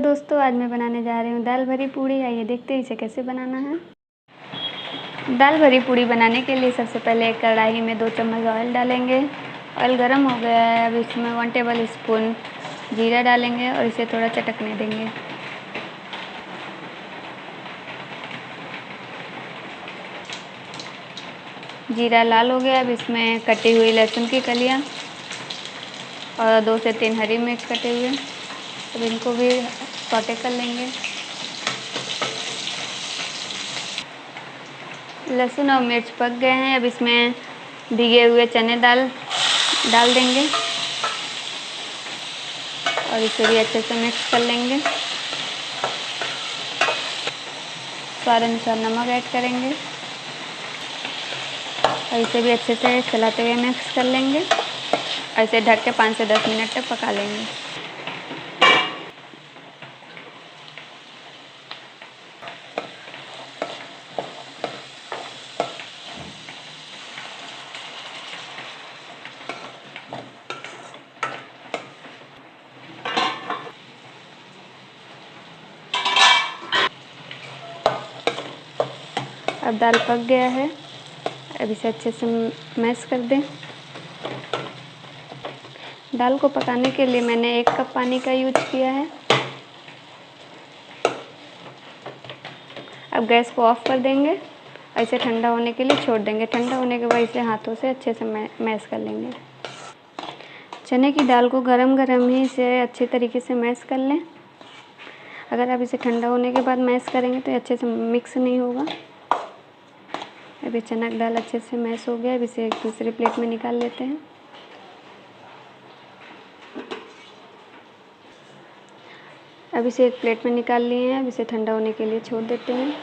दोस्तों, आज मैं बनाने जा रही हूँ दाल भरी पूड़ी। आइए देखते हैं इसे कैसे बनाना है। दाल भरी पूड़ी बनाने के लिए सबसे पहले एक कढ़ाई में 2 चम्मच ऑयल डालेंगे। ऑयल गर्म हो गया है, अब इसमें 1 टेबल स्पून जीरा डालेंगे और इसे थोड़ा चटकने देंगे। जीरा लाल हो गया, अब इसमें कटी हुई लहसुन की कलियाँ और 2 से 3 हरी मिर्च कटे हुए, अब इनको भी सौटे कर लेंगे। लहसुन और मिर्च पक गए हैं, अब इसमें भीगे हुए चने दाल डाल देंगे और इसे भी अच्छे से मिक्स कर लेंगे। स्वाद अनुसार नमक ऐड करेंगे और इसे भी अच्छे से चलाते हुए मिक्स कर लेंगे और इसे ढक के 5 से 10 मिनट तक पका लेंगे। अब दाल पक गया है, अब इसे अच्छे से मैश कर दें। दाल को पकाने के लिए मैंने 1 कप पानी का यूज किया है। अब गैस को ऑफ कर देंगे और इसे ठंडा होने के लिए छोड़ देंगे। ठंडा होने के बाद इसे हाथों से अच्छे से मैश कर लेंगे। चने की दाल को गरम गरम ही इसे अच्छे तरीके से मैश कर लें। अगर आप इसे ठंडा होने के बाद मैश करेंगे तो अच्छे से मिक्स नहीं होगा। अभी चना की दाल अच्छे से मैश हो गया, अब इसे एक दूसरे प्लेट में निकाल लेते हैं। अब इसे एक प्लेट में निकाल लिए हैं, अब इसे ठंडा होने के लिए छोड़ देते हैं।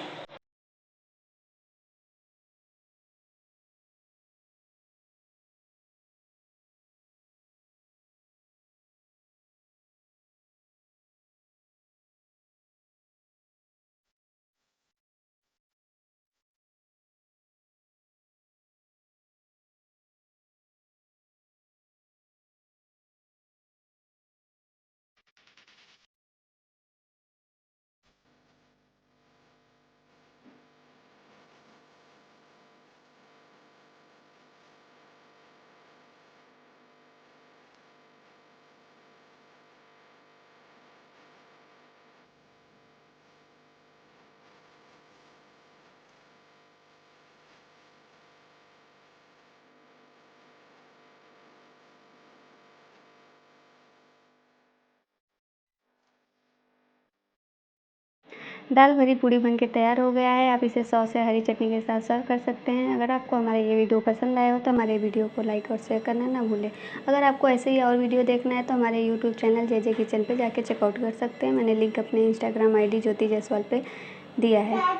दाल भरी पूड़ी बनके तैयार हो गया है। आप इसे सॉस या हरी चटनी के साथ सर्व कर सकते हैं। अगर आपको हमारा ये वीडियो पसंद आया हो तो हमारे वीडियो को लाइक और शेयर करना ना भूलें। अगर आपको ऐसे ही और वीडियो देखना है तो हमारे यूट्यूब चैनल जे जे किचन पे जाके चेकआउट कर सकते हैं। मैंने लिंक अपने इंस्टाग्राम ID ज्योति जायसवाल पे दिया है।